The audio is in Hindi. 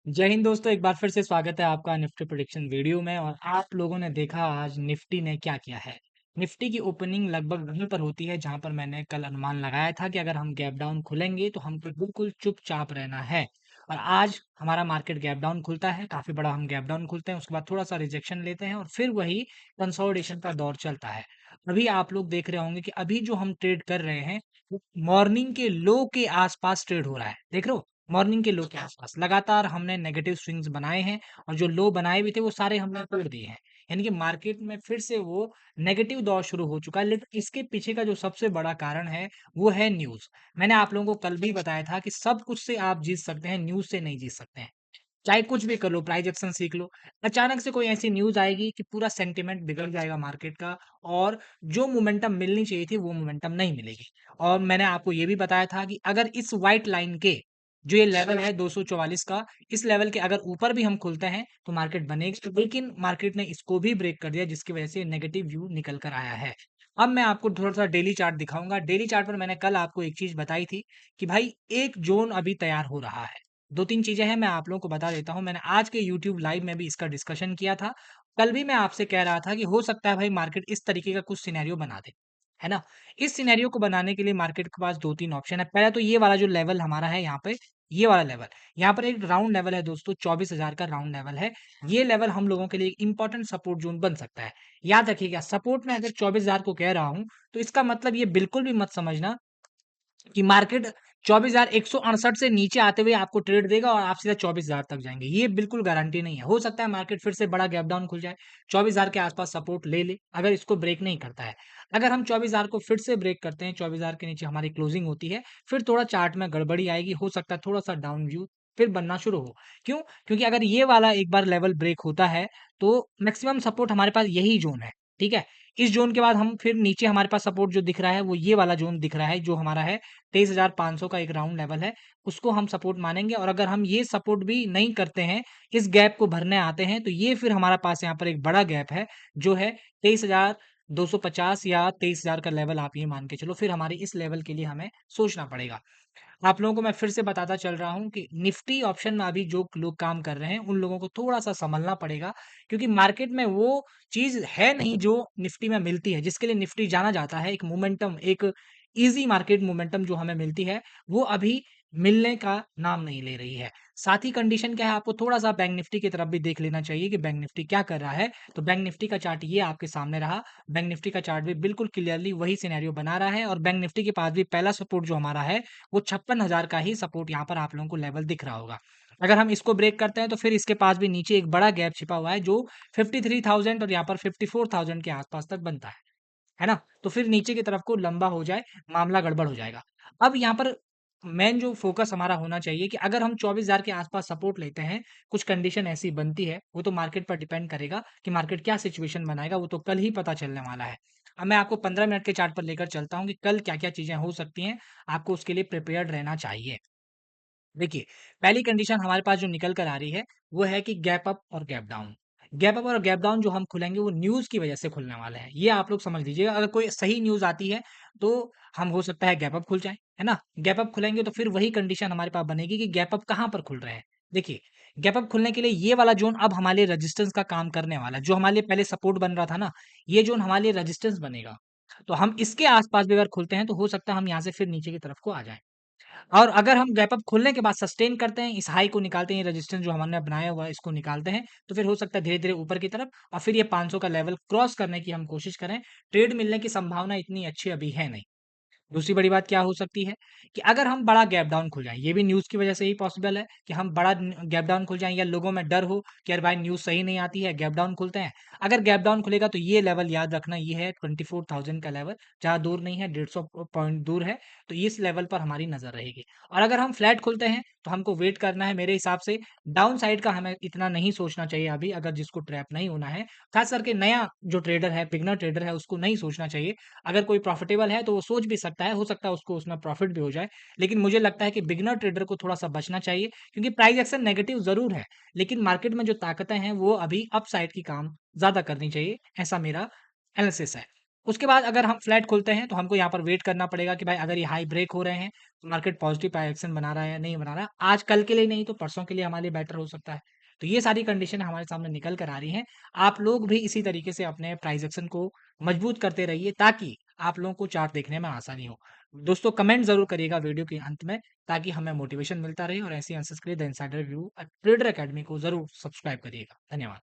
जय हिंद दोस्तों, एक बार फिर से स्वागत है आपका निफ्टी प्रेडिक्शन वीडियो में। और आप लोगों ने देखा आज निफ्टी ने क्या किया है। निफ्टी की ओपनिंग लगभग वहीं पर होती है जहां पर मैंने कल अनुमान लगाया था कि अगर हम गैप डाउन खुलेंगे तो हमको बिल्कुल चुपचाप रहना है। और आज हमारा मार्केट गैप डाउन खुलता है, काफी बड़ा हम गैप डाउन खुलते हैं, उसके बाद थोड़ा सा रिजेक्शन लेते हैं और फिर वही कंसोलिडेशन का दौर चलता है। अभी आप लोग देख रहे होंगे कि अभी जो हम ट्रेड कर रहे हैं वो मॉर्निंग के लो के आसपास ट्रेड हो रहा है। देख रहे हो, मॉर्निंग के लो के आसपास लगातार हमने नेगेटिव स्विंग्स बनाए हैं और जो लो बनाए भी थे वो सारे हमने तोड़ दिए हैं। यानी कि मार्केट में फिर से वो नेगेटिव दौर शुरू हो चुका है। लेकिन इसके पीछे का जो सबसे बड़ा कारण है वो है न्यूज़। मैंने आप लोगों को कल भी बताया था कि सब कुछ से आप जीत सकते हैं, न्यूज़ से नहीं जीत सकते हैं। चाहे कुछ भी कर लो, प्राइस एक्शन सीख लो, अचानक से कोई ऐसी न्यूज़ आएगी कि पूरा सेंटिमेंट बिगड़ जाएगा मार्केट का और जो मोमेंटम मिलनी चाहिए थी वो मोमेंटम नहीं मिलेगी। और मैंने आपको ये भी बताया था कि अगर इस व्हाइट लाइन के जो ये लेवल है 244 का, इस लेवल के अगर ऊपर भी हम खुलते हैं तो मार्केट बनेगी, लेकिन मार्केट ने इसको भी ब्रेक कर दिया जिसकी वजह से नेगेटिव व्यू निकल कर आया है। अब मैं आपको थोड़ा-सा डेली चार्ट दिखाऊँगा। डेली चार्ट पर मैंने कल आपको एक चीज़ बताई थी कि भाई एक ज़ोन अभी तैयार हो रहा है। 2-3 चीज़ें हैं, मैं आप लोगों को बता देता हूँ। मैंने आज के यूट्यूब लाइव में भी इसका डिस्कशन किया था। कल भी मैं आपसे कह रहा था कि हो सकता है भाई मार्केट इस तरीके का कुछ सिनेरियो बना दे, है ना? इस सिनेरियो को बनाने के लिए मार्केट के पास 2-3 ऑप्शन है। पहला तो ये वाला जो लेवल हमारा है यहाँ पे, ये वाला लेवल। यहाँ पर एक राउंड लेवल है दोस्तों, 24,000 का राउंड लेवल है। ये लेवल हम लोगों के लिए एक इम्पोर्टेंट सपोर्ट ज़ोन बन सकता है। याद रखिएगा, सपोर्ट में अगर 24,000 को कह रहा हूँ, तो इसका मतलब ये बिल्कुल भी मत समझना कि मार्केट 24,168 से नीचे आते हुए आपको ट्रेड देगा और आप सीधा 24,000 तक जाएँगे। ये बिल्कुल गारंटी नहीं है। हो सकता है मार्केट फिर से बड़ा गैप डाउन खुल जाए, 24,000 के आसपास सपोर्ट ले ले, अगर इसको ब्रेक नहीं करता है। अगर हम 24,000 को फिर से ब्रेक करते हैं, 24,000 के नीचे हमारी क्लोजिंग होती है, फिर थोड़ा चार्ट में गड़बड़ी आएगी, हो सकता है थोड़ा-सा डाउन व्यू फिर बनना शुरू हो। क्यों? क्योंकि अगर ये वाला एक बार लेवल ब्रेक होता है, तो मैक्सिमम सपोर्ट हमारे पास यही ज़ोन है, ठीक है? इस ज़ोन के बाद हम फिर नीचे हमारे पास सपोर्ट जो दिख रहा है, वो ये वाला ज़ोन दिख रहा है, जो हमारा है 23,500 का एक राउंड लेवल है, उसको हम सपोर्ट मानेंगे। और अगर हम ये सपोर्ट भी नहीं करते हैं, इस गैप को भरने आते हैं, तो ये फिर हमारे पास यहाँ पर एक बड़ा गैप है, जो है 23,250 या 23,000 का लेवल आप ये मान के चलो, फिर हमारे इस लेवल के लिए हमें सोचना पड़ेगा। आप लोगों को मैं फिर से बताता चल रहा हूँ कि निफ्टी ऑप्शन में अभी जो लोग काम कर रहे हैं, उन लोगों को थोड़ा-सा सँभलना पड़ेगा, क्योंकि मार्केट में वो चीज़ है नहीं जो निफ्टी में मिलती है, जिसके लिए निफ्टी जाना जाता है। एक मोमेंटम, एक ईज़ी मार्केट मोमेंटम जो हमें मिलती है, वो अभी मिलने का नाम नहीं ले रही है। साथ ही कंडीशन क्या है, आपको थोड़ा-सा बैंक निफ्टी की तरफ भी देख लेना चाहिए कि बैंक निफ्टी क्या कर रहा है। तो बैंक निफ्टी का चार्ट ये आपके सामने रहा। बैंक निफ्टी का चार्ट भी बिल्कुल क्लियरली वही सिनेरियो बना रहा है और बैंक निफ्टी के पास भी पहला सपोर्ट जो हमारा है, वो 56,000 का ही सपोर्ट यहाँ पर आप लोगों को लेवल दिख रहा होगा। अगर हम इसको ब्रेक करते हैं तो फिर इसके पास भी नीचे एक बड़ा गैप छिपा हुआ है जो 53,000 और यहाँ पर 54,000 के आसपास तक बनता है ना? तो फिर नीचे की तरफ को लंबा हो जाए, मामला गड़बड़ हो जाएगा। अब यहाँ पर मेन जो फ़ोकस हमारा होना चाहिए कि अगर हम 24,000 के आसपास सपोर्ट लेते हैं, कुछ कंडीशन ऐसी बनती है, वो तो मार्केट पर डिपेंड करेगा कि मार्केट क्या सिचुएशन बनाएगा, वो तो कल ही पता चलने वाला है। अब मैं आपको 15 मिनट के चार्ट पर लेकर चलता हूँ कि कल क्या-क्या चीज़ें हो सकती हैं, आपको उसके लिए प्रिपेयर्ड रहना चाहिए। देखिए, पहली कंडीशन हमारे पास जो निकल कर आ रही है, वो है कि गैप अप और गैप डाउन। गैप अप और गैप डाउन जो हम खुलेंगे, वो न्यूज़ की वजह से खुलने वाले हैं। ये आप लोग समझ लीजिएगा, अगर कोई सही न्यूज़ आती है, तो हम हो सकता है गैप अप खुल जाएँ, है ना? गैप अप खुलेंगे तो फिर वही कंडीशन हमारे पास बनेगी कि गैप अप कहाँ पर खुल रहे हैं। देखिए, गैप अप खुलने के लिए ये वाला ज़ोन अब हमारे लिए रेजिस्टेंस का काम करने वाला है। जो हमारे लिए पहले सपोर्ट बन रहा था ना, ये ज़ोन हमारे लिए रेजिस्टेंस बनेगा। तो हम इसके आस-पास भी अगर खुलते हैं, तो हो सकता है हम यहाँ से फिर नीचे की तरफ को आ जाएँ। और अगर हम गैप अप खुलने के बाद सस्टेन करते हैं, इस हाई को निकालते हैं, ये रेजिस्टेंस जो हमने बनाया हुआ है इसको निकालते हैं, तो फिर हो सकता है धीरे-धीरे ऊपर की तरफ और फिर ये 500 का लेवल क्रॉस करने की हम कोशिश करें। ट्रेड मिलने की संभावना इतनी अच्छी अभी है नहीं। दूसरी बड़ी बात क्या हो सकती है कि अगर हम बड़ा गैप डाउन खुल जाएँ, ये भी न्यूज़ की वजह से ही पॉसिबल है कि हम बड़ा गैप डाउन खुल जाएँ या लोगों में डर हो कि यार भाई न्यूज़ सही नहीं आती है, गैप डाउन खुलते हैं। अगर गैप डाउन खुलेगा तो ये लेवल याद रखना, ये है 24,000 का लेवल, ज़्यादा दूर नहीं है, 150 पॉइंट दूर है, तो इस लेवल पर हमारी नज़र रहेगी। और अगर हम फ्लैट खुलते हैं तो हमको वेट करना है, मेरे हिसाब से डाउन साइड का हमें इतना नहीं सोचना चाहिए अभी, अगर जिसको ट्रैप नहीं होना है। खास करके नया जो ट्रेडर है, बिगिनर ट्रेडर है, उसको नहीं सोचना चाहिए। अगर कोई प्रॉफिटेबल है तो वो सोच भी सकता है, हो सकता है उसको उसमें प्रॉफिट भी हो जाए। लेकिन मुझे लगता है कि बिगिनर ट्रेडर को थोड़ा-सा बचना चाहिए, क्योंकि प्राइस एक्शन नेगेटिव ज़रूर है, लेकिन मार्केट में जो ताकतें हैं वो अभी अप साइड की काम ज़्यादा करनी चाहिए, ऐसा मेरा एनालिसिस है। उसके बाद अगर हम फ्लैट खोलते हैं तो हमको यहाँ पर वेट करना पड़ेगा कि भाई अगर ये हाई ब्रेक हो रहे हैं, तो मार्केट पॉजिटिव डायरेक्शन बना रहा है या नहीं बना रहा है। आज कल के लिए नहीं तो परसों के लिए हमारे लिए बेटर हो सकता है। तो ये सारी कंडीशन हमारे सामने निकल कर आ रही हैं। आप लोग भी इसी तरीके से अपने प्राइस एक्शन को मजबूत करते रहिए ताकि आप लोगों को चार्ट देखने में आसानी हो। दोस्तों कमेंट ज़रूर करिएगा वीडियो के अंत में ताकि हमें मोटिवेशन मिलता रहे और ऐसी आंसर्स के लिए the insider view trader academy को ज़रूर सब्सक्राइब करिएगा। धन्यवाद।